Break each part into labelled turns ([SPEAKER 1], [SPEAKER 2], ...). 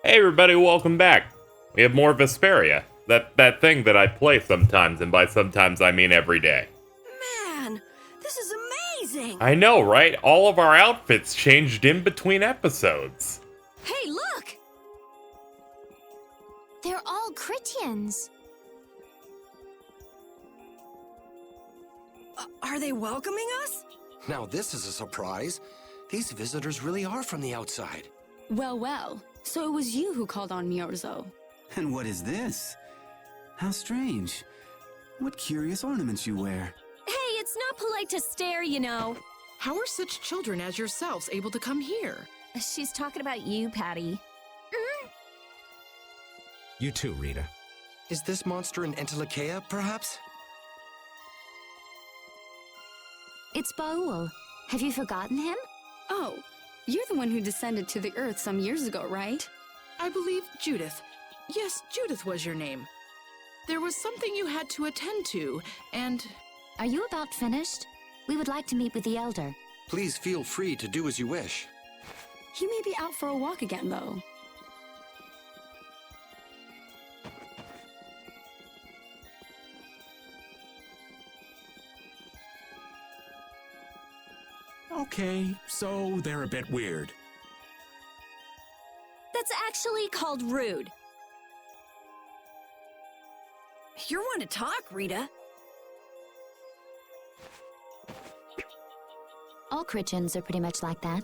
[SPEAKER 1] Hey everybody, welcome back. We have more Vesperia. That thing that I play sometimes, and by sometimes I mean every day.
[SPEAKER 2] Man, this is amazing!
[SPEAKER 1] I know, right? All of our outfits changed in between episodes.
[SPEAKER 2] Hey, look!
[SPEAKER 3] They're all Critians.
[SPEAKER 2] Are they welcoming us?
[SPEAKER 4] Now this is a surprise. These visitors really are from the outside.
[SPEAKER 5] Well, so it was you who called on Myorzo.
[SPEAKER 6] And what is this? How strange. What curious ornaments you wear.
[SPEAKER 3] Hey, it's not polite to stare, you know.
[SPEAKER 7] How are such children as yourselves able to come here?
[SPEAKER 3] She's talking about you, Patty.
[SPEAKER 8] You too, Rita.
[SPEAKER 4] Is this monster an Entelekea, perhaps?
[SPEAKER 3] It's Baul. Have you forgotten him?
[SPEAKER 5] Oh, you're the one who descended to the Earth some years ago, right?
[SPEAKER 7] I believe Judith. Yes, Judith was your name. There was something you had to attend to, and...
[SPEAKER 3] Are you about finished? We would like to meet with the Elder.
[SPEAKER 4] Please feel free to do as you wish.
[SPEAKER 5] He may be out for a walk again, though.
[SPEAKER 8] Okay, so they're a bit weird.
[SPEAKER 3] That's actually called rude.
[SPEAKER 2] You're one to talk, Rita.
[SPEAKER 3] All Critians are pretty much like that.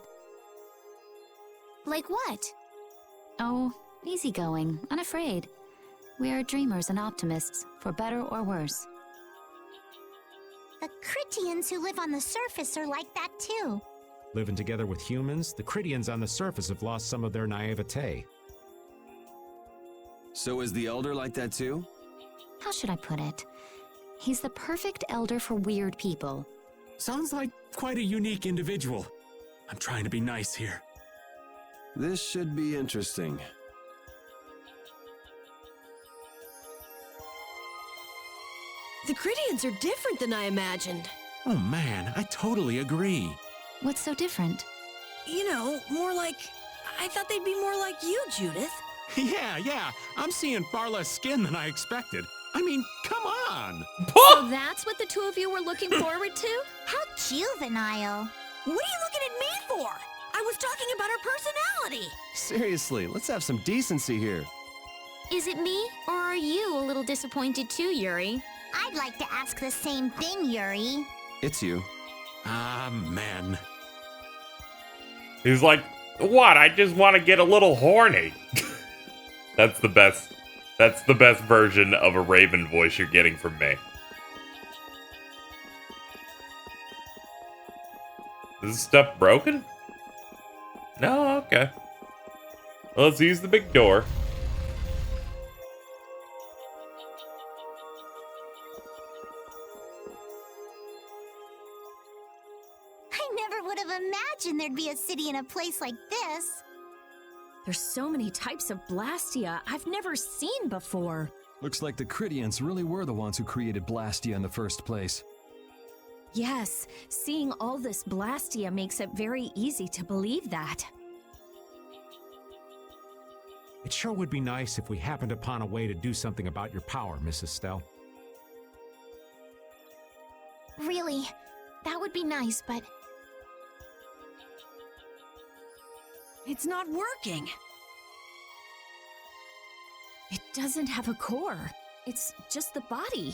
[SPEAKER 3] Like what? Oh, easygoing, unafraid. We are dreamers and optimists, for better or worse.
[SPEAKER 9] The Critians who live on the surface are like that too.
[SPEAKER 8] Living together with humans, the Critians on the surface have lost some of their naivete.
[SPEAKER 6] So is the Elder like that too?
[SPEAKER 3] How should I put it? He's the perfect elder for weird people.
[SPEAKER 8] Sounds like quite a unique individual. I'm trying to be nice here.
[SPEAKER 6] This should be interesting.
[SPEAKER 2] The Critians are different than I imagined.
[SPEAKER 8] Oh man, I totally agree.
[SPEAKER 3] What's so different?
[SPEAKER 2] You know, more like... I thought they'd be more like you, Judith.
[SPEAKER 8] Yeah, I'm seeing far less skin than I expected. I mean, come on!
[SPEAKER 3] So that's what the two of you were looking forward to?
[SPEAKER 9] How juvenile.
[SPEAKER 2] What are you looking at me for? I was talking about her personality.
[SPEAKER 4] Seriously, let's have some decency here.
[SPEAKER 3] Is it me, or are you a little disappointed too, Yuri?
[SPEAKER 9] I'd like to ask the same thing, Yuri.
[SPEAKER 4] It's you.
[SPEAKER 8] Ah, man.
[SPEAKER 1] He's like, what? I just want to get a little horny. That's the best. That's the best version of a Raven voice you're getting from me. Is this stuff broken? No, okay. Well, let's use the big door.
[SPEAKER 9] I never would have imagined there'd be a city in a place like this.
[SPEAKER 3] There's so many types of blastia I've never seen before.
[SPEAKER 10] Looks like the Critians really were the ones who created blastia in the first place.
[SPEAKER 3] Yes, seeing all this blastia makes it very easy to believe that.
[SPEAKER 8] It sure would be nice if we happened upon a way to do something about your power, Mrs. Estelle.
[SPEAKER 9] Really, that would be nice, but...
[SPEAKER 2] It's not working.
[SPEAKER 3] It doesn't have a core. It's just the body.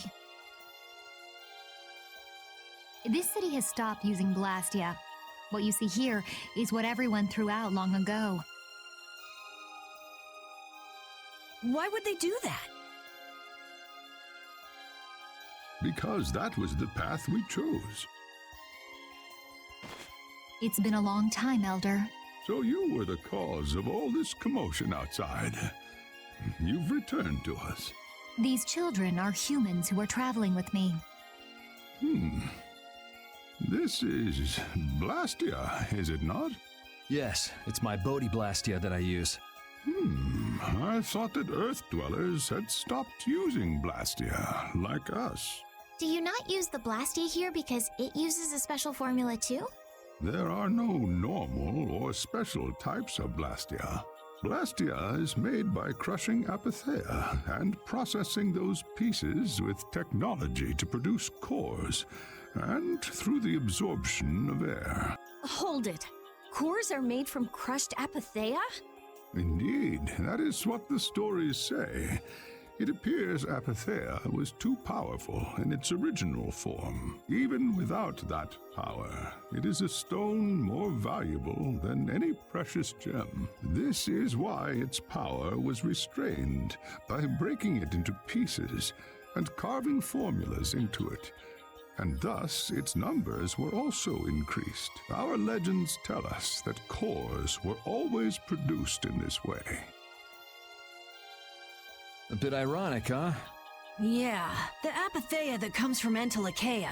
[SPEAKER 11] This city has stopped using blastia. What you see here is what everyone threw out long ago.
[SPEAKER 2] Why would they do that?
[SPEAKER 12] Because that was the path we chose.
[SPEAKER 11] It's been a long time, Elder.
[SPEAKER 12] So you were the cause of all this commotion outside. You've returned to us.
[SPEAKER 11] These children are humans who are traveling with me.
[SPEAKER 12] This is blastia, is it not?
[SPEAKER 10] Yes, it's my Bodhi blastia that I use.
[SPEAKER 12] I thought that Earth dwellers had stopped using blastia, like us.
[SPEAKER 9] Do you not use the blastia here because it uses a special formula too?
[SPEAKER 12] There are no normal or special types of blastia. Blastia is made by crushing apatheia and processing those pieces with technology to produce cores, and through the absorption of air.
[SPEAKER 2] Hold it. Cores are made from crushed apatheia?
[SPEAKER 12] Indeed, that is what the stories say. It appears apatheia was too powerful in its original form. Even without that power, it is a stone more valuable than any precious gem. This is why its power was restrained by breaking it into pieces and carving formulas into it. And thus its numbers were also increased. Our legends tell us that cores were always produced in this way.
[SPEAKER 10] A bit ironic, huh?
[SPEAKER 2] Yeah, the apatheia that comes from Entelechea,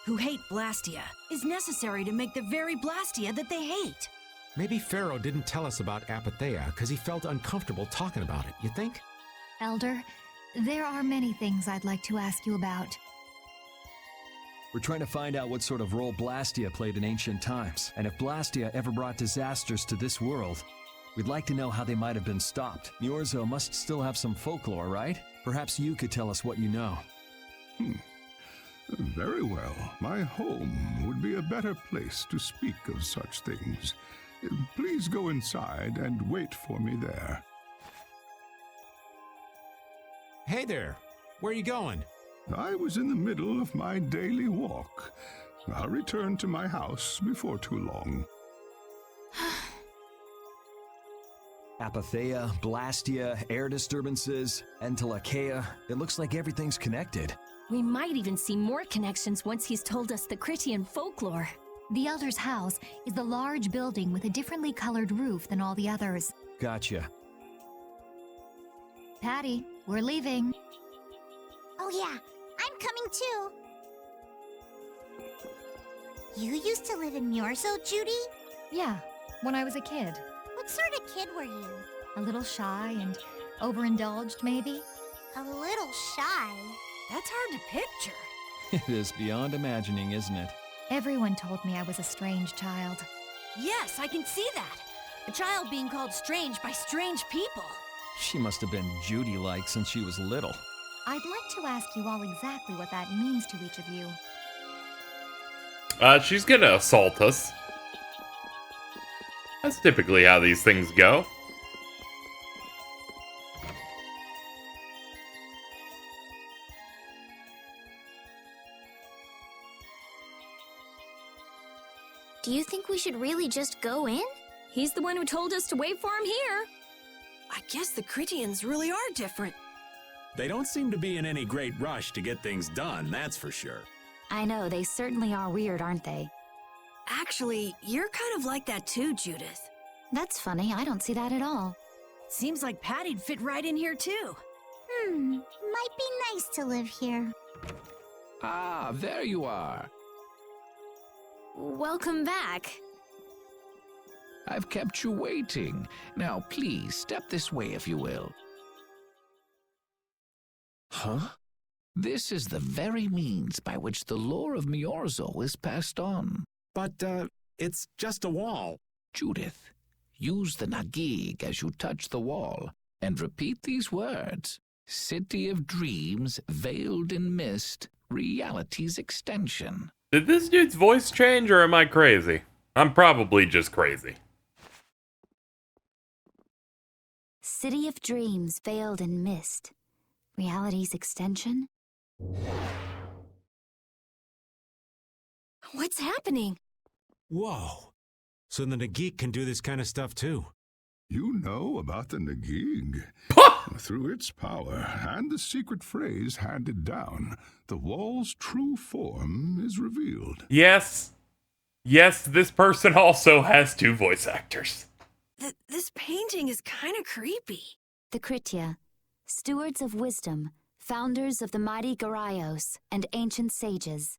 [SPEAKER 2] who hate blastia, is necessary to make the very blastia that they hate.
[SPEAKER 8] Maybe Pharaoh didn't tell us about apatheia because he felt uncomfortable talking about it, you think?
[SPEAKER 11] Elder, there are many things I'd like to ask you about.
[SPEAKER 10] We're trying to find out what sort of role blastia played in ancient times, and if blastia ever brought disasters to this world. We'd like to know how they might have been stopped. Myorzo must still have some folklore, right? Perhaps you could tell us what you know.
[SPEAKER 12] Very well. My home would be a better place to speak of such things. Please go inside and wait for me there.
[SPEAKER 8] Hey there, where are you going?
[SPEAKER 12] I was in the middle of my daily walk. I'll return to my house before too long.
[SPEAKER 10] Apatheia, blastia, air disturbances, Entelechea. It looks like everything's connected.
[SPEAKER 2] We might even see more connections once he's told us the Critian folklore.
[SPEAKER 11] The Elder's house is the large building with a differently colored roof than all the others.
[SPEAKER 10] Gotcha.
[SPEAKER 11] Patty, we're leaving.
[SPEAKER 9] Oh yeah, I'm coming too. You used to live in Myorzo, Judy?
[SPEAKER 11] Yeah, when I was a kid.
[SPEAKER 9] What sort of kid were you?
[SPEAKER 11] A little shy and overindulged, maybe?
[SPEAKER 9] A little shy.
[SPEAKER 2] That's hard to picture.
[SPEAKER 10] It is beyond imagining, isn't it?
[SPEAKER 11] Everyone told me I was a strange child.
[SPEAKER 2] Yes, I can see that. A child being called strange by strange people.
[SPEAKER 10] She must have been Judy-like since she was little.
[SPEAKER 11] I'd like to ask you all exactly what that means to each of you.
[SPEAKER 1] She's gonna assault us. That's typically how these things go.
[SPEAKER 3] Do you think we should really just go in?
[SPEAKER 2] He's the one who told us to wait for him here. I guess the Critians really are different.
[SPEAKER 8] They don't seem to be in any great rush to get things done, that's for sure.
[SPEAKER 3] I know, they certainly are weird, aren't they?
[SPEAKER 2] Actually, you're kind of like that too, Judith.
[SPEAKER 3] That's funny, I don't see that at all.
[SPEAKER 2] Seems like Patty'd fit right in here too.
[SPEAKER 9] Might be nice to live here.
[SPEAKER 13] Ah, there you are.
[SPEAKER 3] Welcome back.
[SPEAKER 13] I've kept you waiting. Now, please, step this way if you will.
[SPEAKER 10] Huh?
[SPEAKER 13] This is the very means by which the lore of Myorzo is passed on.
[SPEAKER 8] But, it's just a wall.
[SPEAKER 13] Judith, use the Nagig as you touch the wall, and repeat these words. City of dreams, veiled in mist, reality's extension.
[SPEAKER 1] Did this dude's voice change, or am I crazy? I'm probably just crazy.
[SPEAKER 3] City of dreams veiled in mist. Reality's extension?
[SPEAKER 2] What's happening?
[SPEAKER 8] Whoa. So the Nagik can do this kind of stuff too.
[SPEAKER 12] You know about the Nagig. Through its power and the secret phrase handed down, the wall's true form is revealed.
[SPEAKER 1] Yes. Yes, this person also has 2 voice actors.
[SPEAKER 2] This painting is kind of creepy.
[SPEAKER 3] The Kritia, stewards of wisdom, founders of the mighty Garaios and ancient sages.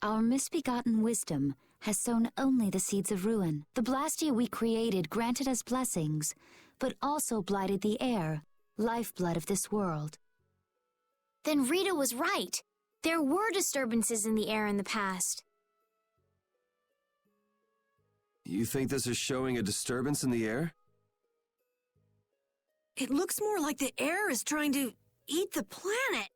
[SPEAKER 3] Our misbegotten wisdom has sown only the seeds of ruin. The blastia we created granted us blessings, but also blighted the air, lifeblood of this world.
[SPEAKER 9] Then Rita was right. There were disturbances in the air in the past.
[SPEAKER 14] You think this is showing a disturbance in the air?
[SPEAKER 2] It looks more like the air is trying to eat the planet.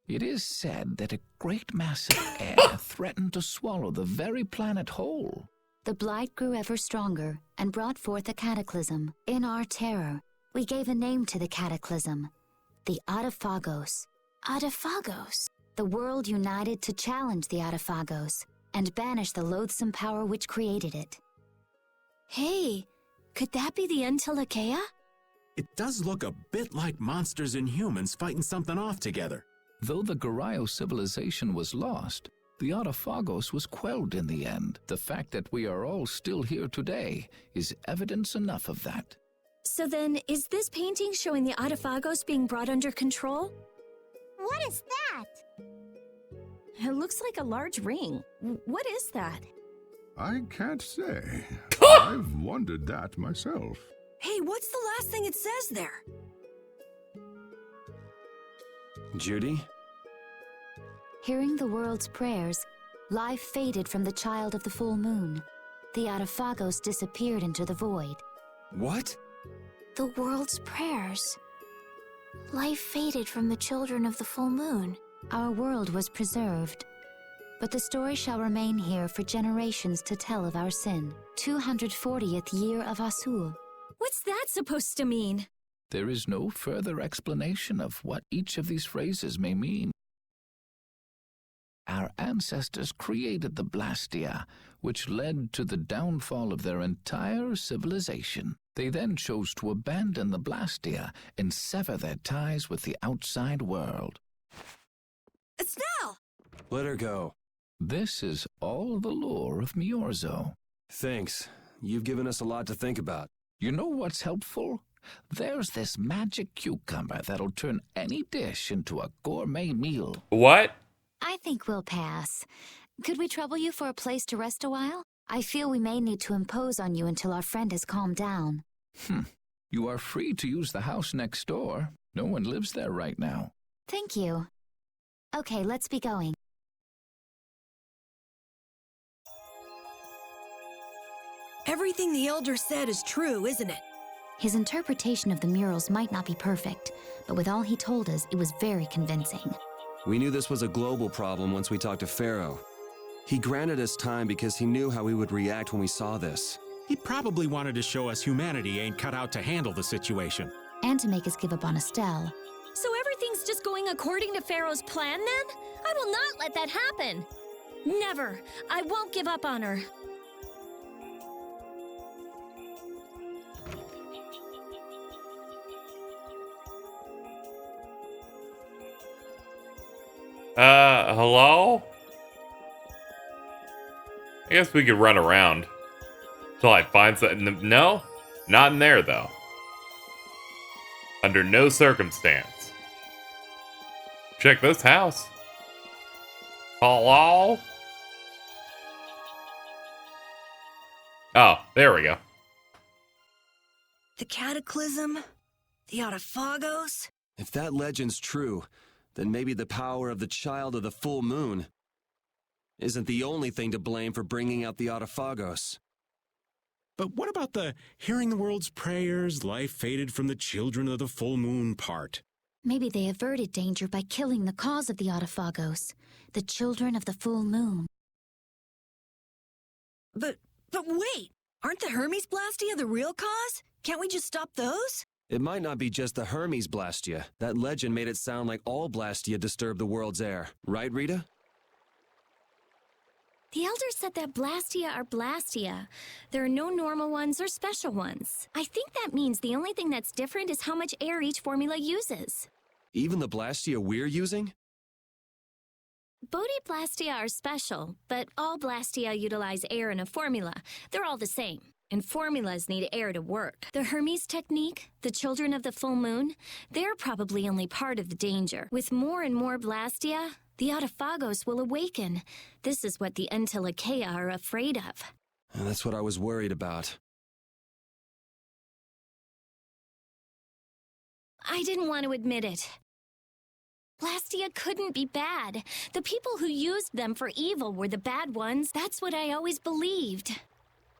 [SPEAKER 13] It is said that a great mass of air threatened to swallow the very planet whole.
[SPEAKER 3] The blight grew ever stronger and brought forth a cataclysm. In our terror, we gave a name to the cataclysm, the Autophagos.
[SPEAKER 9] Autophagos?
[SPEAKER 3] The world united to challenge the Autophagos and banish the loathsome power which created it.
[SPEAKER 2] Hey, could that be the Entelekea?
[SPEAKER 8] It does look a bit like monsters and humans fighting something off together.
[SPEAKER 13] Though the Garayo civilization was lost, the Autophagos was quelled in the end. The fact that we are all still here today is evidence enough of that.
[SPEAKER 2] So then, is this painting showing the Autophagos being brought under control?
[SPEAKER 9] What is that?
[SPEAKER 2] It looks like a large ring. What is that?
[SPEAKER 12] I can't say. I've wondered that myself.
[SPEAKER 2] Hey, what's the last thing it says there?
[SPEAKER 4] Judy?
[SPEAKER 3] Hearing the world's prayers, life faded from the child of the full moon. The Autophagos disappeared into the void.
[SPEAKER 4] What?
[SPEAKER 9] The world's prayers. Life faded from the children of the full moon.
[SPEAKER 3] Our world was preserved, but the story shall remain here for generations to tell of our sin. 240th year of Asul.
[SPEAKER 2] What's that supposed to mean?
[SPEAKER 13] There is no further explanation of what each of these phrases may mean. Our ancestors created the blastia, which led to the downfall of their entire civilization. They then chose to abandon the blastia and sever their ties with the outside world.
[SPEAKER 2] Estelle!
[SPEAKER 4] Let her go.
[SPEAKER 13] This is all the lore of Myorzo.
[SPEAKER 4] Thanks. You've given us a lot to think about.
[SPEAKER 13] You know what's helpful? There's this magic cucumber that'll turn any dish into a gourmet meal.
[SPEAKER 1] What?
[SPEAKER 3] I think we'll pass. Could we trouble you for a place to rest a while? I feel we may need to impose on you until our friend has calmed down.
[SPEAKER 13] You are free to use the house next door. No one lives there right now.
[SPEAKER 3] Thank you. Okay, let's be going.
[SPEAKER 2] Everything the Elder said is true, isn't it?
[SPEAKER 3] His interpretation of the murals might not be perfect, but with all he told us, it was very convincing.
[SPEAKER 4] We knew this was a global problem once we talked to Pharaoh. He granted us time because he knew how we would react when we saw this.
[SPEAKER 8] He probably wanted to show us humanity ain't cut out to handle the situation.
[SPEAKER 3] And to make us give up on Estelle.
[SPEAKER 2] So everything's just going according to Pharaoh's plan then? I will not let that happen. Never. I won't give up on her.
[SPEAKER 1] Hello? I guess we could run around till I find something. No, not in there though. Under no circumstance. Check this house. Hello? Oh, there we go.
[SPEAKER 2] The Cataclysm? The Autophagos?
[SPEAKER 4] If that legend's true, then maybe the power of the child of the full moon isn't the only thing to blame for bringing out the Autophagos.
[SPEAKER 8] But what about the hearing the world's prayers, life faded from the children of the full moon part?
[SPEAKER 3] Maybe they averted danger by killing the cause of the Autophagos, the children of the full moon.
[SPEAKER 2] But wait! Aren't the Hermes blastia the real cause? Can't we just stop those?
[SPEAKER 4] It might not be just the Hermes blastia. That legend made it sound like all blastia disturb the world's air. Right, Rita?
[SPEAKER 9] The Elder said that blastia are blastia. There are no normal ones or special ones. I think that means the only thing that's different is how much air each formula uses.
[SPEAKER 4] Even the blastia we're using?
[SPEAKER 9] Bodhi blastia are special, but all blastia utilize air in a formula. They're all the same. And formulas need air to work. The Hermes technique, the children of the full moon, they're probably only part of the danger. With more and more blastia, the Autophagos will awaken. This is what the Entelekea are afraid of.
[SPEAKER 4] And that's what I was worried about.
[SPEAKER 9] I didn't want to admit it. Blastia couldn't be bad. The people who used them for evil were the bad ones. That's what I always believed.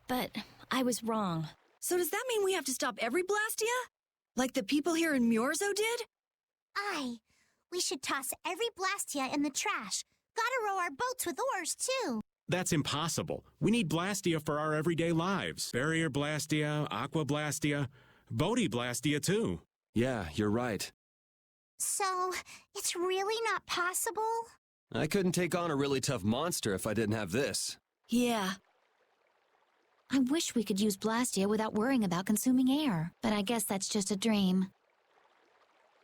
[SPEAKER 9] But I was wrong.
[SPEAKER 2] So does that mean we have to stop every blastia? Like the people here in Myorzo did?
[SPEAKER 14] Aye. We should toss every blastia in the trash. Gotta row our boats with oars, too.
[SPEAKER 8] That's impossible. We need blastia for our everyday lives. Barrier blastia, aqua blastia, Bodhi blastia, too.
[SPEAKER 4] Yeah, you're right.
[SPEAKER 14] So, it's really not possible?
[SPEAKER 4] I couldn't take on a really tough monster if I didn't have this.
[SPEAKER 2] Yeah.
[SPEAKER 3] I wish we could use blastia without worrying about consuming air, but I guess that's just a dream.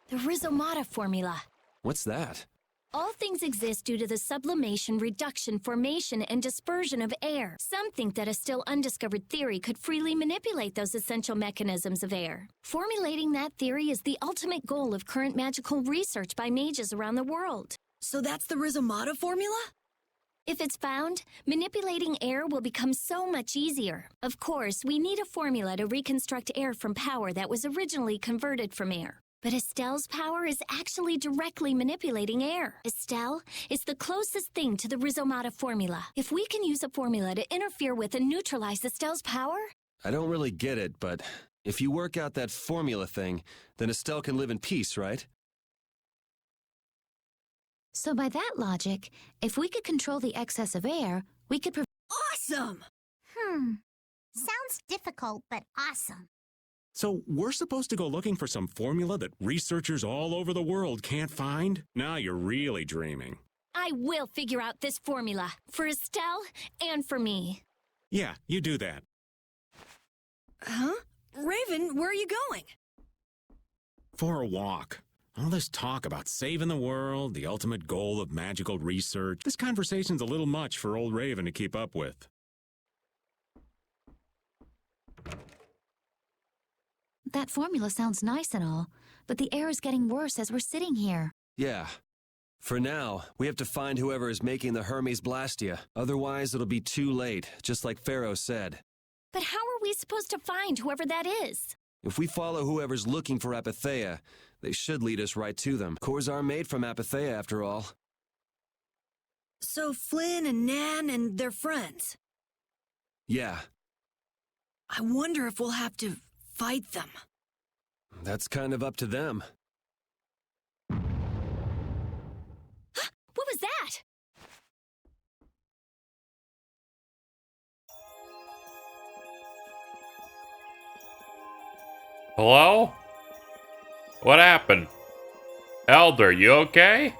[SPEAKER 9] The rhizomata formula.
[SPEAKER 4] What's that?
[SPEAKER 9] All things exist due to the sublimation, reduction, formation, and dispersion of air. Some think that a still undiscovered theory could freely manipulate those essential mechanisms of air. Formulating that theory is the ultimate goal of current magical research by mages around the world.
[SPEAKER 2] So that's the rhizomata formula?
[SPEAKER 9] If it's found, manipulating air will become so much easier. Of course, we need a formula to reconstruct air from power that was originally converted from air. But Estelle's power is actually directly manipulating air. Estelle is the closest thing to the rhizomata formula. If we can use a formula to interfere with and neutralize Estelle's power...
[SPEAKER 4] I don't really get it, but if you work out that formula thing, then Estelle can live in peace, right?
[SPEAKER 3] So by that logic, if we could control the excess of air, we could
[SPEAKER 2] Awesome!
[SPEAKER 14] Sounds difficult, but awesome.
[SPEAKER 8] So we're supposed to go looking for some formula that researchers all over the world can't find? Now you're really dreaming.
[SPEAKER 9] I will figure out this formula for Estelle and for me.
[SPEAKER 8] Yeah, you do that.
[SPEAKER 2] Huh? Raven, where are you going?
[SPEAKER 8] For a walk. All this talk about saving the world, the ultimate goal of magical research. This conversation's a little much for old Raven to keep up with.
[SPEAKER 3] That formula sounds nice and all, but the air is getting worse as we're sitting here.
[SPEAKER 4] Yeah. For now, we have to find whoever is making the Hermes Blastia. Otherwise, it'll be too late, just like Pharaoh said.
[SPEAKER 9] But how are we supposed to find whoever that is?
[SPEAKER 4] If we follow whoever's looking for Apatheia, they should lead us right to them. Cores are made from Apatheia, after all.
[SPEAKER 2] So Flynn and Nan and their friends.
[SPEAKER 4] Yeah.
[SPEAKER 2] I wonder if we'll have to fight them.
[SPEAKER 4] That's kind of up to them.
[SPEAKER 9] What was that?
[SPEAKER 1] Hello? What happened? Elder, you okay?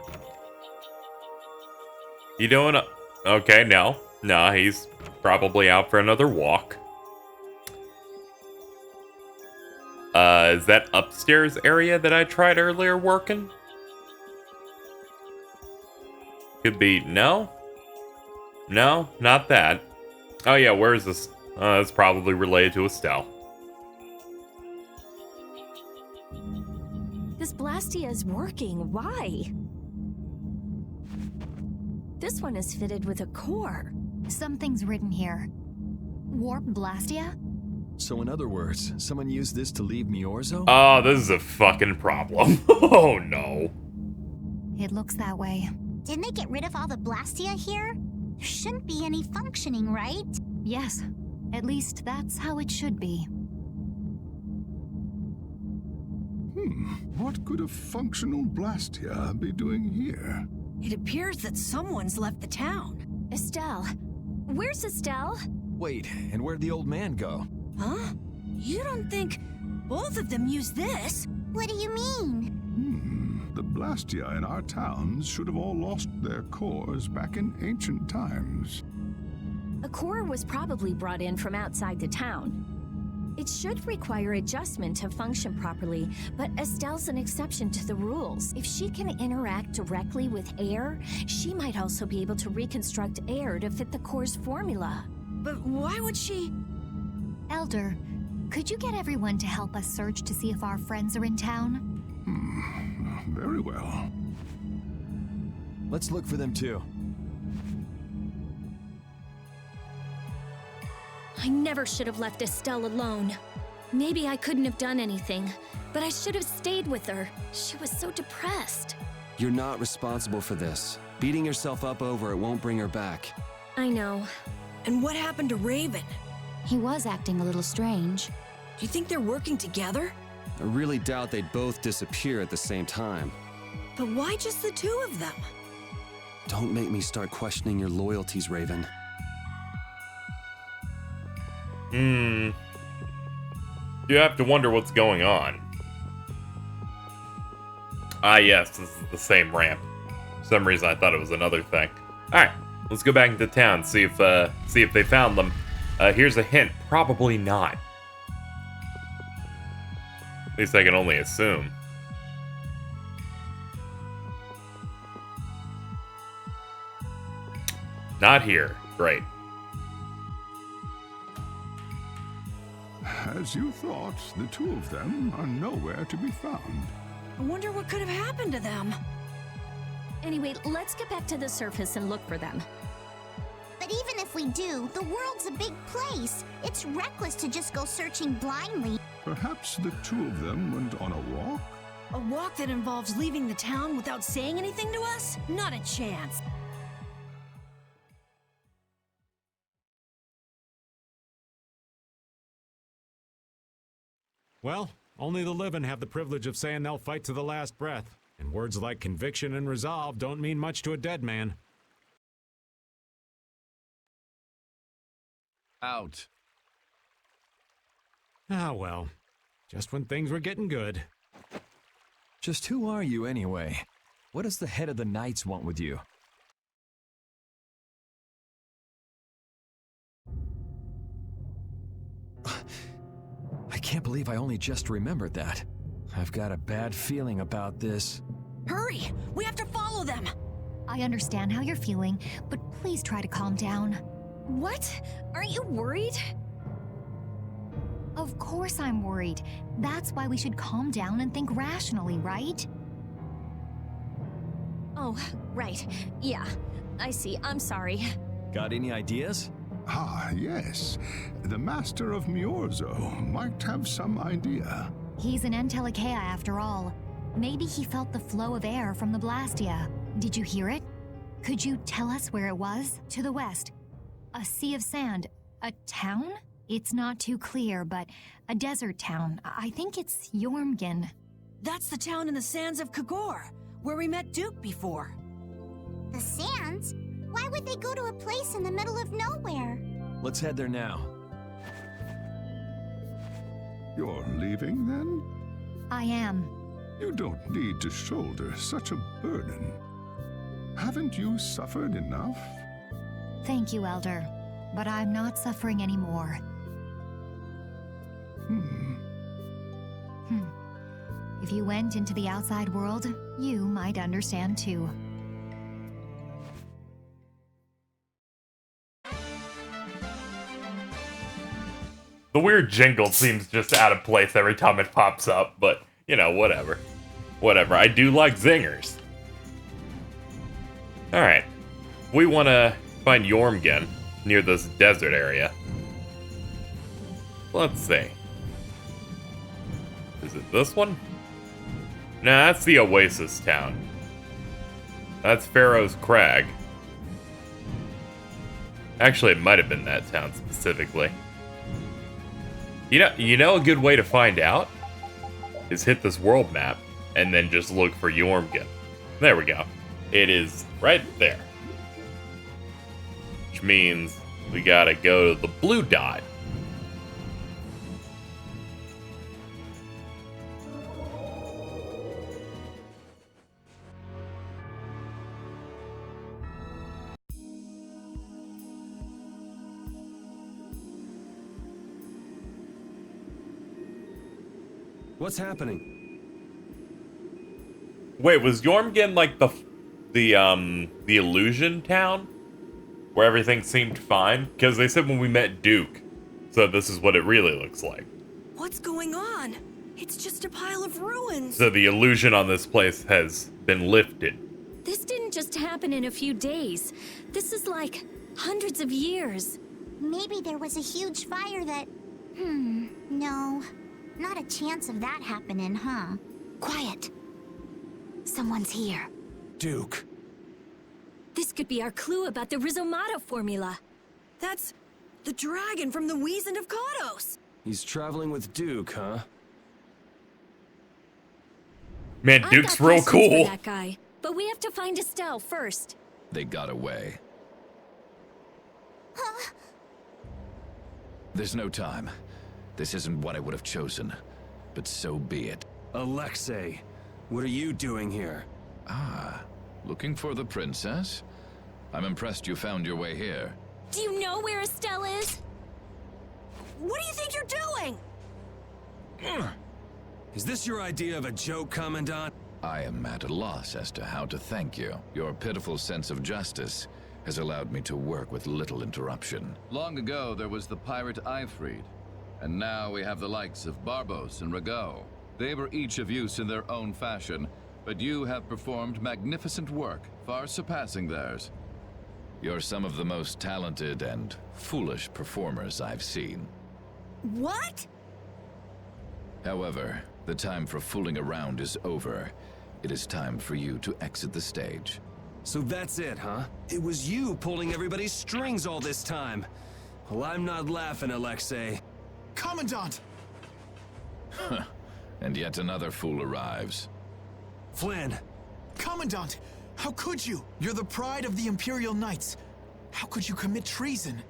[SPEAKER 1] You doing okay? No, he's probably out for another walk. Is that upstairs area that I tried earlier working? Could be, no, not that. Oh yeah, where is this? It's probably related to Estelle.
[SPEAKER 9] This blastia is working. Why? This one is fitted with a core.
[SPEAKER 11] Something's written here. Warp blastia?
[SPEAKER 10] So in other words, someone used this to leave Myorzo?
[SPEAKER 1] Oh, this is a fucking problem. Oh no.
[SPEAKER 11] It looks that way.
[SPEAKER 14] Didn't they get rid of all the blastia here? There shouldn't be any functioning, right?
[SPEAKER 11] Yes. At least that's how it should be.
[SPEAKER 12] What could a functional blastia be doing here?
[SPEAKER 2] It appears that someone's left the town.
[SPEAKER 9] Estelle. Where's Estelle?
[SPEAKER 10] Wait, and where'd the old man go?
[SPEAKER 2] Huh? You don't think both of them used this?
[SPEAKER 14] What do you mean?
[SPEAKER 12] The blastia in our towns should have all lost their cores back in ancient times.
[SPEAKER 9] A core was probably brought in from outside the town. It should require adjustment to function properly, but Estelle's an exception to the rules. If she can interact directly with air, she might also be able to reconstruct air to fit the core's formula.
[SPEAKER 2] But why would she?
[SPEAKER 11] Elder, could you get everyone to help us search to see if our friends are in town?
[SPEAKER 12] Very well.
[SPEAKER 10] Let's look for them too.
[SPEAKER 9] I never should have left Estelle alone. Maybe I couldn't have done anything, but I should have stayed with her. She was so depressed.
[SPEAKER 4] You're not responsible for this. Beating yourself up over it won't bring her back.
[SPEAKER 9] I know.
[SPEAKER 2] And what happened to Raven?
[SPEAKER 3] He was acting a little strange.
[SPEAKER 2] Do you think they're working together?
[SPEAKER 4] I really doubt they'd both disappear at the same time.
[SPEAKER 2] But why just the two of them?
[SPEAKER 4] Don't make me start questioning your loyalties, Raven.
[SPEAKER 1] You have to wonder what's going on. Ah, yes, this is the same ramp. For some reason, I thought it was another thing. Alright, let's go back into town, see if they found them. Here's a hint. Probably not. At least I can only assume. Not here. Great.
[SPEAKER 12] As you thought, the two of them are nowhere to be found.
[SPEAKER 2] I wonder what could have happened to them.
[SPEAKER 9] Anyway, let's get back to the surface and look for them.
[SPEAKER 14] But even if we do, the world's a big place. It's reckless to just go searching blindly.
[SPEAKER 12] Perhaps the two of them went on a walk?
[SPEAKER 2] A walk that involves leaving the town without saying anything to us? Not a chance.
[SPEAKER 8] Well, only the living have the privilege of saying they'll fight to the last breath. And words like conviction and resolve don't mean much to a dead man.
[SPEAKER 10] Out.
[SPEAKER 8] Ah, well. Just when things were getting good.
[SPEAKER 10] Just who are you anyway? What does the head of the Knights want with you? I can't believe I only just remembered that. I've got a bad feeling about this.
[SPEAKER 2] Hurry! We have to follow them!
[SPEAKER 11] I understand how you're feeling, but please try to calm down.
[SPEAKER 9] What? Aren't you worried?
[SPEAKER 11] Of course I'm worried. That's why we should calm down and think rationally, right?
[SPEAKER 9] Oh, right. Yeah, I see. I'm sorry.
[SPEAKER 10] Got any ideas?
[SPEAKER 12] Ah, yes. The Master of Myorzo might have some idea.
[SPEAKER 11] He's an Entelekea after all. Maybe he felt the flow of air from the blastia. Did you hear it? Could you tell us where it was? To the west. A sea of sand. A town? It's not too clear, but a desert town. I think it's Jormungand.
[SPEAKER 2] That's the town in the sands of Kagor, where we met Duke before.
[SPEAKER 14] The sands? Why would they go to a place in the middle of nowhere?
[SPEAKER 10] Let's head there now.
[SPEAKER 12] You're leaving, then?
[SPEAKER 11] I am.
[SPEAKER 12] You don't need to shoulder such a burden. Haven't you suffered enough?
[SPEAKER 11] Thank you, Elder. But I'm not suffering anymore. If you went into the outside world, you might understand too.
[SPEAKER 1] The weird jingle seems just out of place every time it pops up, but, you know, whatever. Whatever, I do like zingers. Alright. We want to find Jormungand near this desert area. Let's see. Is it this one? Nah, that's the Oasis town. That's Pharaoh's Crag. Actually, it might have been that town specifically. You know a good way to find out? Is hit this world map and then just look for Jormungand. There we go. It is right there. Which means we gotta go to the blue dot.
[SPEAKER 4] What's happening?
[SPEAKER 1] Wait, was Jormungand like the illusion town? Where everything seemed fine? Because they said when we met Duke, so this is what it really looks like.
[SPEAKER 2] What's going on? It's just a pile of ruins.
[SPEAKER 1] So the illusion on this place has been lifted.
[SPEAKER 9] This didn't just happen in a few days. This is like hundreds of years.
[SPEAKER 14] Maybe there was a huge fire that... no. Not a chance of that happening, huh?
[SPEAKER 3] Quiet. Someone's here.
[SPEAKER 10] Duke.
[SPEAKER 9] This could be our clue about the Rizomata formula.
[SPEAKER 2] That's the dragon from the Weasand of Kodos.
[SPEAKER 4] He's traveling with Duke, huh?
[SPEAKER 1] Man,
[SPEAKER 9] I've
[SPEAKER 1] Duke's
[SPEAKER 9] got
[SPEAKER 1] real
[SPEAKER 9] questions
[SPEAKER 1] cool.
[SPEAKER 9] for that guy, but we have to find Estelle first.
[SPEAKER 13] They got away. There's no time. This isn't what I would have chosen, but so be it.
[SPEAKER 4] Alexei, what are you doing here?
[SPEAKER 13] Ah, looking for the princess? I'm impressed you found your way here.
[SPEAKER 9] Do you know where Estelle is? What do you think you're doing?
[SPEAKER 4] Is this your idea of a joke, Commandant?
[SPEAKER 13] I am at a loss as to how to thank you. Your pitiful sense of justice has allowed me to work with little interruption.
[SPEAKER 15] Long ago, there was the pirate Eifried, and now we have the likes of Barbos and Rago. They were each of use in their own fashion, but you have performed magnificent work, far surpassing theirs.
[SPEAKER 13] You're some of the most talented and foolish performers I've seen.
[SPEAKER 9] What?
[SPEAKER 13] However, the time for fooling around is over. It is time for you to exit the stage.
[SPEAKER 4] So that's it, huh? It was you pulling everybody's strings all this time. Well, I'm not laughing, Alexei.
[SPEAKER 16] Commandant!
[SPEAKER 13] And yet another fool arrives.
[SPEAKER 4] Flynn!
[SPEAKER 16] Commandant! How could you? You're the pride of the Imperial Knights. How could you commit treason?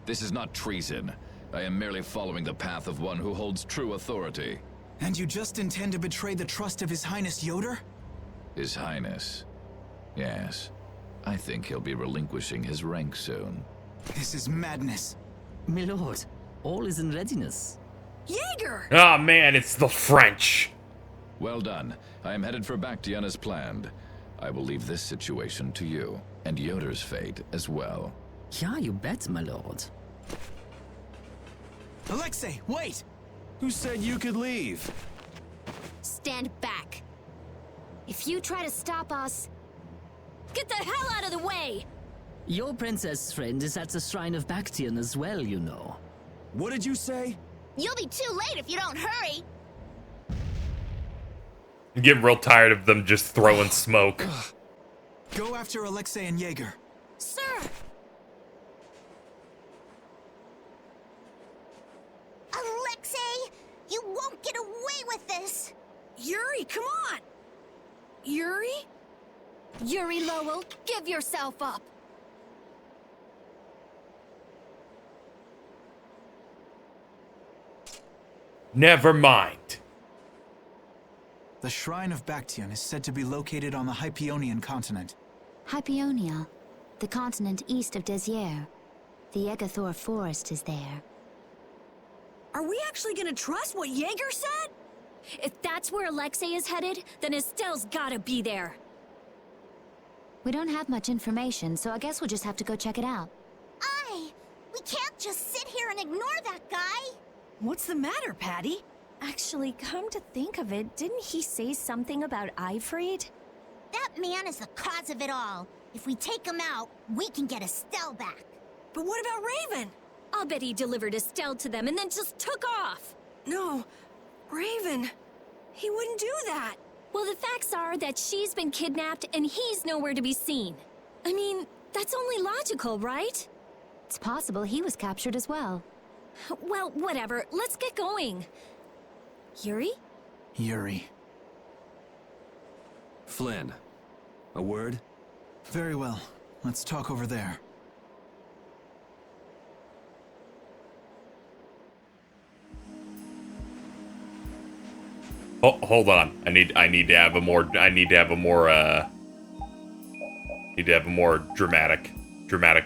[SPEAKER 13] This is not treason. I am merely following the path of one who holds true authority.
[SPEAKER 16] And you just intend to betray the trust of His Highness Yoder?
[SPEAKER 13] His Highness. Yes. I think he'll be relinquishing his rank soon.
[SPEAKER 16] This is madness.
[SPEAKER 17] My lord, all is in readiness.
[SPEAKER 9] Jaeger!
[SPEAKER 1] Oh man, it's the French.
[SPEAKER 13] Well done. I am headed for Baction as planned. I will leave this situation to you, and Yoder's fate as well.
[SPEAKER 17] Yeah, you bet, my lord.
[SPEAKER 16] Alexei, wait!
[SPEAKER 4] Who said you could leave?
[SPEAKER 9] Stand back. If you try to stop us, get the hell out of the way!
[SPEAKER 17] Your princess friend is at the shrine of Baction as well, you know.
[SPEAKER 4] What did you say?
[SPEAKER 14] You'll be too late if you don't hurry.
[SPEAKER 1] I'm getting real tired of them just throwing smoke.
[SPEAKER 16] Go after Alexei and Jaeger.
[SPEAKER 9] Sir!
[SPEAKER 14] Alexei, you won't get away with this.
[SPEAKER 9] Yuri, come on! Yuri? Yuri Lowell, give yourself up.
[SPEAKER 1] Never mind.
[SPEAKER 16] The Shrine of Baction is said to be located on the Hypeonian continent.
[SPEAKER 3] Hypeonia, the continent east of Desier. The Egathor forest is there.
[SPEAKER 9] Are we actually gonna trust what Jaeger said? If that's where Alexei is headed, then Estelle's gotta be there.
[SPEAKER 3] We don't have much information, so I guess we'll just have to go check it out.
[SPEAKER 14] We can't just sit here and ignore that guy.
[SPEAKER 2] What's the matter, Patty?
[SPEAKER 9] Actually, come to think of it, didn't he say something about Eifried?
[SPEAKER 14] That man is the cause of it all. If we take him out, we can get Estelle back.
[SPEAKER 9] But what about Raven? I'll bet he delivered Estelle to them and then just took off.
[SPEAKER 2] No, Raven. He wouldn't do that.
[SPEAKER 9] Well, the facts are that she's been kidnapped and he's nowhere to be seen. I mean, that's only logical, right?
[SPEAKER 3] It's possible he was captured as well.
[SPEAKER 9] Well, whatever. Let's get going. Yuri?
[SPEAKER 16] Yuri.
[SPEAKER 4] Flynn. A word?
[SPEAKER 16] Very well. Let's talk over there.
[SPEAKER 1] Oh, hold on. I need to have a more dramatic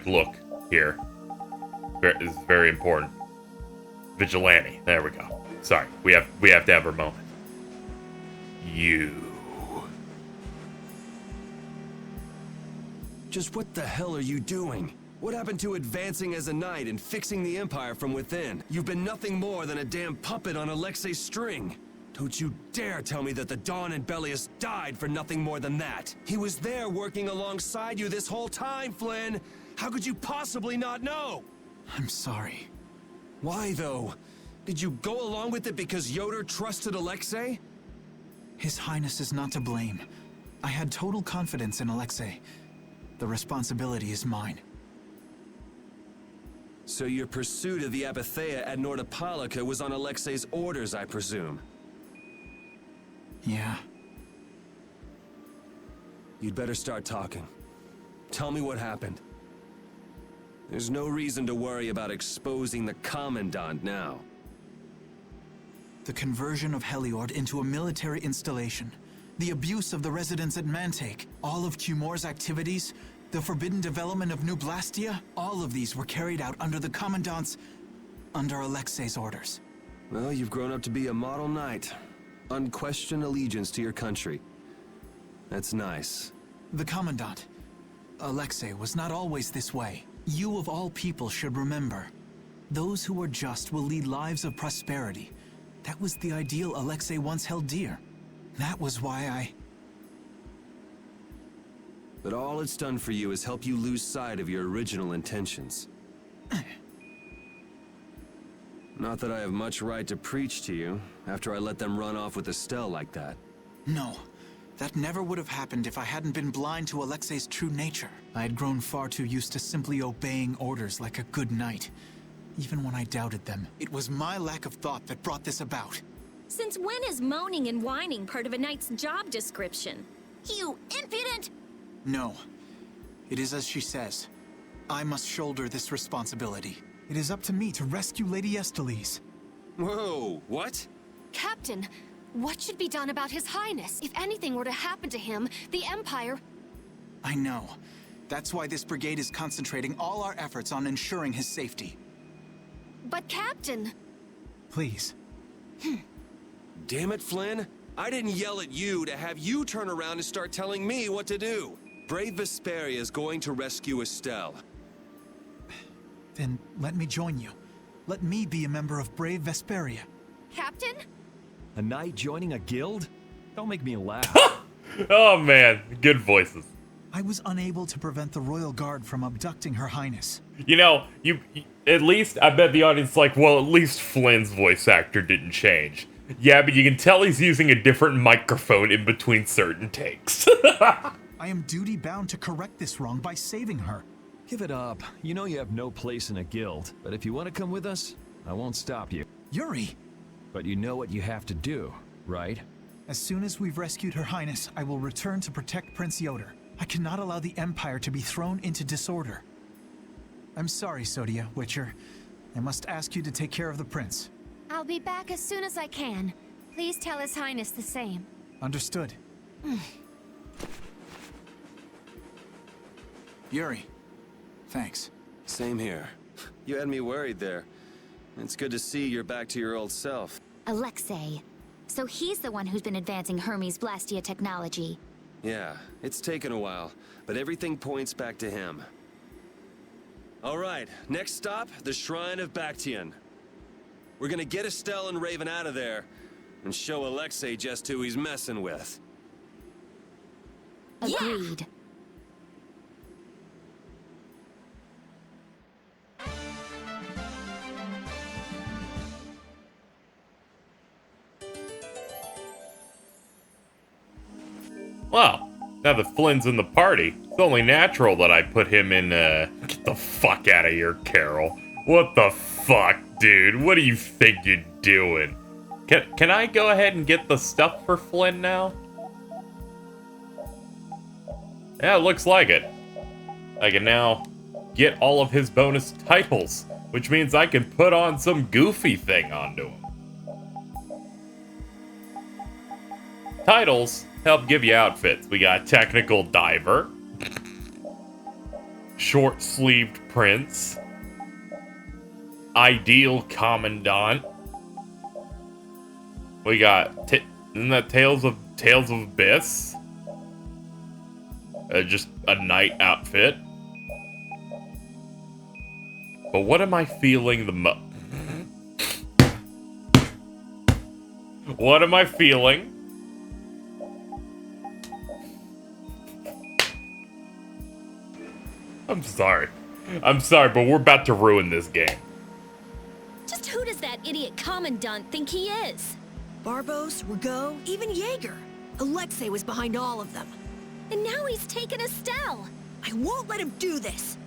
[SPEAKER 1] look here. This is very important. Vigilante. There we go. Sorry. We have to have our moment. You.
[SPEAKER 4] Just what the hell are you doing? What happened to advancing as a knight and fixing the Empire from within? You've been nothing more than a damn puppet on Alexei's string. Don't you dare tell me that the Dawn and Bellius died for nothing more than that. He was there working alongside you this whole time, Flynn. How could you possibly not know?
[SPEAKER 16] I'm sorry.
[SPEAKER 4] Why, though? Did you go along with it because Yoder trusted Alexei?
[SPEAKER 16] His Highness is not to blame. I had total confidence in Alexei. The responsibility is mine.
[SPEAKER 4] So your pursuit of the Apatheia at Nordopolica was on Alexei's orders, I presume?
[SPEAKER 16] Yeah.
[SPEAKER 4] You'd better start talking. Tell me what happened. There's no reason to worry about exposing the Commandant now.
[SPEAKER 16] The conversion of Heliord into a military installation, the abuse of the residents at Mantake, all of Cumor's activities, the forbidden development of new blastia, all of these were carried out under the Commandant's... under Alexei's orders.
[SPEAKER 4] Well, you've grown up to be a model knight. Unquestioned allegiance to your country. That's nice.
[SPEAKER 16] The Commandant, Alexei, was not always this way. You of all people should remember. Those who are just will lead lives of prosperity. That was the ideal Alexei once held dear. That was why I...
[SPEAKER 4] But all it's done for you is help you lose sight of your original intentions. Not that I have much right to preach to you, after I let them run off with Estelle like that.
[SPEAKER 16] No. That never would have happened if I hadn't been blind to Alexei's true nature. I had grown far too used to simply obeying orders like a good knight. Even when I doubted them, it was my lack of thought that brought this about.
[SPEAKER 9] Since when is moaning and whining part of a knight's job description?
[SPEAKER 14] You impudent!
[SPEAKER 16] No. It is as she says. I must shoulder this responsibility. It is up to me to rescue Lady Estelle.
[SPEAKER 4] Whoa, what?
[SPEAKER 18] Captain, what should be done about His Highness? If anything were to happen to him, the Empire...
[SPEAKER 16] I know. That's why this brigade is concentrating all our efforts on ensuring his safety.
[SPEAKER 18] But Captain...
[SPEAKER 16] Please.
[SPEAKER 4] Damn it, Flynn. I didn't yell at you to have you turn around and start telling me what to do. Brave Vesperia is going to rescue Estelle.
[SPEAKER 16] Then let me join you. Let me be a member of Brave Vesperia.
[SPEAKER 18] Captain?
[SPEAKER 10] A knight joining a guild? Don't make me laugh.
[SPEAKER 1] Oh man, good voices.
[SPEAKER 16] I was unable to prevent the Royal Guard from abducting Her Highness.
[SPEAKER 1] You know, you at least, I bet the audience is like, well, at least Flynn's voice actor didn't change. Yeah, but you can tell he's using a different microphone in between certain takes.
[SPEAKER 16] I am duty-bound to correct this wrong by saving her.
[SPEAKER 10] Give it up. You know you have no place in a guild, but if you want to come with us, I won't stop you.
[SPEAKER 16] Yuri!
[SPEAKER 10] But you know what you have to do, right?
[SPEAKER 16] As soon as we've rescued Her Highness, I will return to protect Prince Yoder. I cannot allow the Empire to be thrown into disorder. I'm sorry, Sodia, Witcher. I must ask you to take care of the prince.
[SPEAKER 18] I'll be back as soon as I can. Please tell His Highness the same.
[SPEAKER 16] Understood. Yuri, thanks.
[SPEAKER 4] Same here. You had me worried there. It's good to see you're back to your old self.
[SPEAKER 3] Alexei. So he's the one who's been advancing Hermes' blastia technology.
[SPEAKER 4] Yeah, it's taken a while, but everything points back to him. All right, next stop, the Shrine of Baction. We're gonna get Estelle and Raven out of there, and show Alexei just who he's messing with.
[SPEAKER 3] Agreed.
[SPEAKER 1] Well, now that Flynn's in the party, it's only natural that I put him in, get the fuck out of here, Carol. What the fuck, dude? What do you think you're doing? Can I go ahead and get the stuff for Flynn now? Yeah, it looks like it. I can now get all of his bonus titles, which means I can put on some goofy thing onto him. Titles help give you outfits. We got Technical Diver, Short-Sleeved Prince, Ideal Commandant. We got, isn't that Tales of Abyss? Just a knight outfit. But what am I feeling the most? What am I feeling? I'm sorry, but we're about to ruin this game.
[SPEAKER 9] Just who does that idiot Commandant think he is?
[SPEAKER 2] Barbos, Rigaud, even Jaeger. Alexei was behind all of them.
[SPEAKER 9] And now he's taken Estelle.
[SPEAKER 2] I won't let him do this.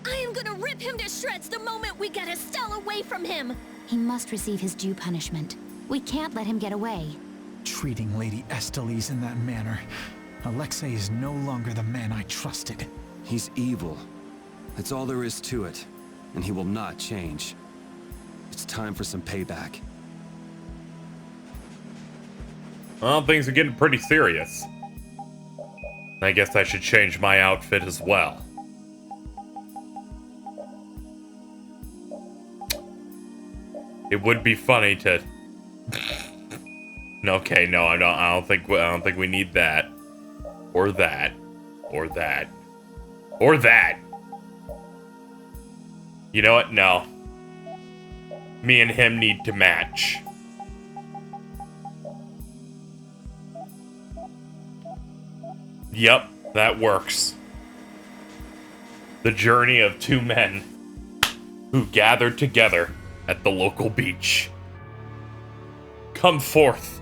[SPEAKER 9] I am gonna rip him to shreds the moment we get Estelle away from him!
[SPEAKER 3] He must receive his due punishment. We can't let him get away.
[SPEAKER 16] Treating Lady Estelle in that manner. Alexei is no longer the man I trusted.
[SPEAKER 4] He's evil. That's all there is to it. And he will not change. It's time for some payback.
[SPEAKER 1] Well, things are getting pretty serious. I guess I should change my outfit as well. It would be funny to... Okay, no, I don't think we need that. Or that. Or that. Or that! You know what? No. Me and him need to match. Yep, that works. The journey of two men who gathered together at the local beach. Come forth,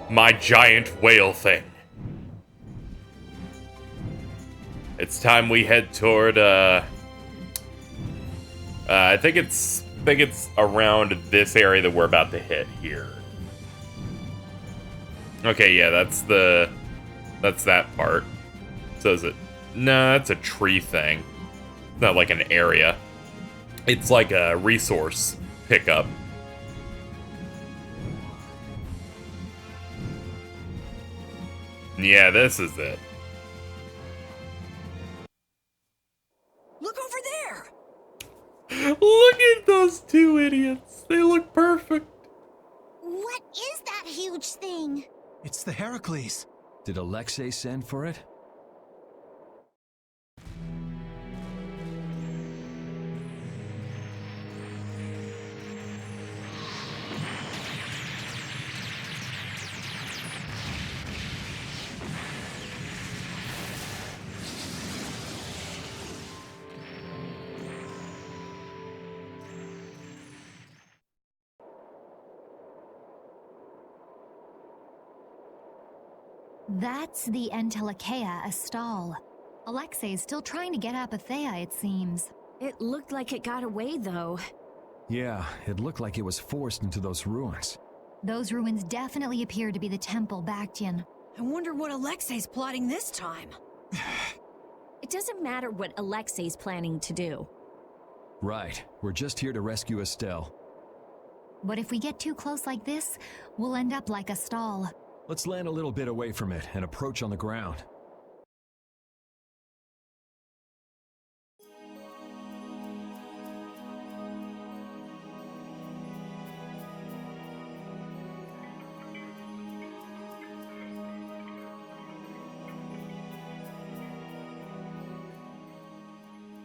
[SPEAKER 1] my giant whale thing. It's time we head toward, I think it's around this area that we're about to hit here. Okay, yeah, that's that part. So is it? No, that's a tree thing. It's not like an area. It's like a resource pickup. Yeah, this is it.
[SPEAKER 2] Look over there!
[SPEAKER 1] Look at those two idiots. They look perfect.
[SPEAKER 14] What is that huge thing?
[SPEAKER 16] It's the Heracles.
[SPEAKER 10] Did Alexei send for it?
[SPEAKER 11] That's the Entelikeia Estelle. Alexei is still trying to get Apatheia, it seems.
[SPEAKER 2] It looked like it got away, though.
[SPEAKER 10] Yeah, it looked like it was forced into those ruins.
[SPEAKER 11] Those ruins definitely appear to be the temple Baction.
[SPEAKER 2] I wonder what Alexei's plotting this time.
[SPEAKER 9] It doesn't matter what Alexei's planning to do.
[SPEAKER 10] Right, we're just here to rescue Estelle.
[SPEAKER 11] But if we get too close like this, we'll end up like Estelle.
[SPEAKER 10] Let's land a little bit away from it and approach on the ground.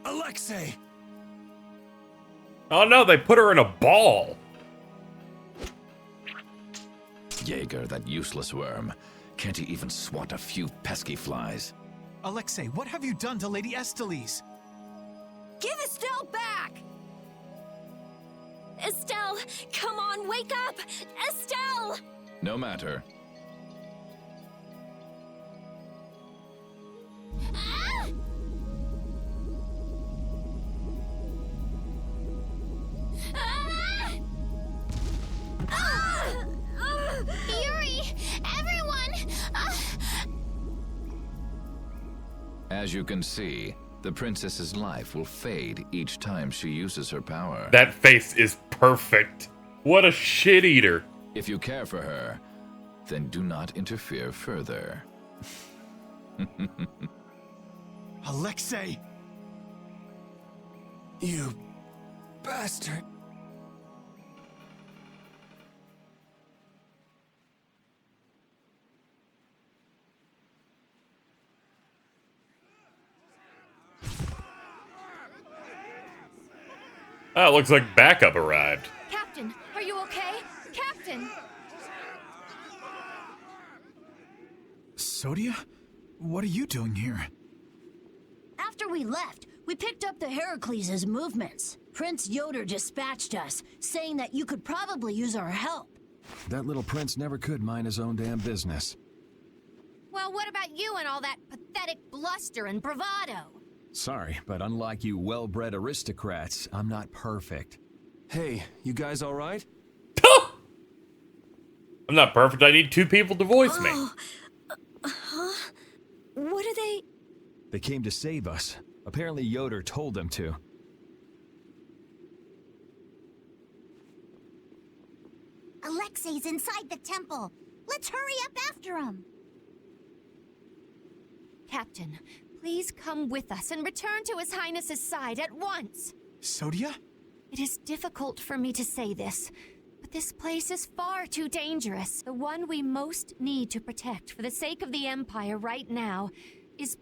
[SPEAKER 10] Alexei!
[SPEAKER 1] Oh no, they put her in a ball.
[SPEAKER 13] Jaeger, that useless worm. Can't he even swat a few pesky flies?
[SPEAKER 16] Alexei, what have you done to Lady Estelle?
[SPEAKER 2] Give Estelle back!
[SPEAKER 9] Estelle, come on, wake up! Estelle!
[SPEAKER 13] No matter.
[SPEAKER 9] Ah! Ah! Ah!
[SPEAKER 14] Yuri! Everyone!
[SPEAKER 13] As you can see, the princess's life will fade each time she uses her power.
[SPEAKER 1] That face is perfect. What a shit eater.
[SPEAKER 13] If you care for her, then do not interfere further.
[SPEAKER 16] Alexei!
[SPEAKER 4] You bastard.
[SPEAKER 1] Oh, it looks like backup arrived.
[SPEAKER 18] Captain, are you okay? Captain!
[SPEAKER 16] Sodia? What are you doing here?
[SPEAKER 2] After we left, we picked up the Heracles' movements. Prince Yoder dispatched us, saying that you could probably use our help.
[SPEAKER 10] That little prince never could mind his own damn business.
[SPEAKER 18] Well, what about you and all that pathetic bluster and bravado?
[SPEAKER 10] Sorry, but unlike you well-bred aristocrats, I'm not perfect.
[SPEAKER 4] Hey, you guys all right?
[SPEAKER 1] I'm not perfect. I need 2 people to voice me.
[SPEAKER 9] Huh? What are they?
[SPEAKER 10] They came to save us. Apparently Yoder told them to.
[SPEAKER 14] Alexei's inside the temple. Let's hurry up after him.
[SPEAKER 18] Captain, please come with us and return to His Highness's side at once.
[SPEAKER 16] Sodia?
[SPEAKER 18] It is difficult for me to say this, but this place is far too dangerous. The one we most need to protect for the sake of the Empire right now is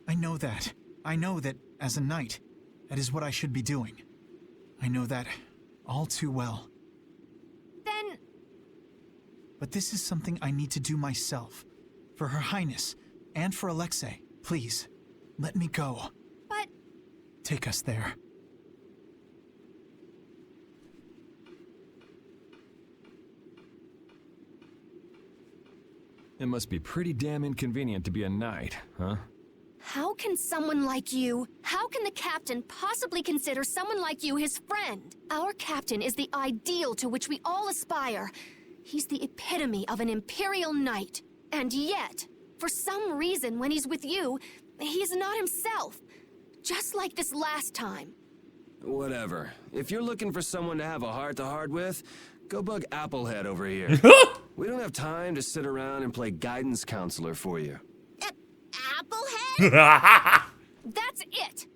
[SPEAKER 16] I know that. I know that, as a knight, that is what I should be doing. I know that all too well.
[SPEAKER 18] Then...
[SPEAKER 16] But this is something I need to do myself. For Her Highness, and for Alexei. Please, let me go.
[SPEAKER 18] But...
[SPEAKER 16] Take us there.
[SPEAKER 10] It must be pretty damn inconvenient to be a knight, huh?
[SPEAKER 18] How can someone like you, how can the captain possibly consider someone like you his friend? Our captain is the ideal to which we all aspire. He's the epitome of an imperial knight. And yet, for some reason when he's with you, he's not himself. Just like this last time.
[SPEAKER 4] Whatever. If you're looking for someone to have a heart-to-heart with, go bug Applehead over here. We don't have time to sit around and play guidance counselor for you.
[SPEAKER 14] Applehead?
[SPEAKER 18] That's it!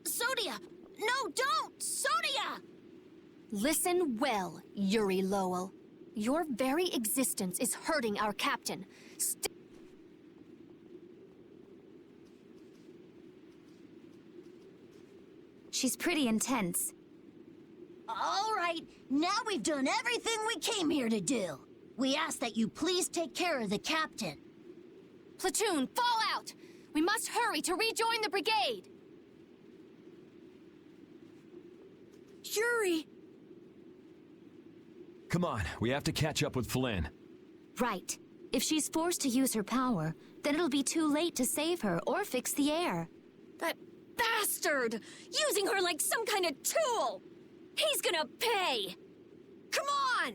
[SPEAKER 14] Sodia! No, don't! Sodia!
[SPEAKER 18] Listen well, Yuri Lowell. Your very existence is hurting our captain.
[SPEAKER 3] She's pretty intense.
[SPEAKER 14] All right, now we've done everything we came here to do. We ask that you please take care of the captain.
[SPEAKER 18] Platoon, fall out! We must hurry to rejoin the brigade!
[SPEAKER 14] Yuri!
[SPEAKER 10] Come on, we have to catch up with Flynn.
[SPEAKER 3] Right. If she's forced to use her power, then it'll be too late to save her or fix the air.
[SPEAKER 9] That bastard! Using her like some kind of tool! He's gonna pay!
[SPEAKER 18] Come on!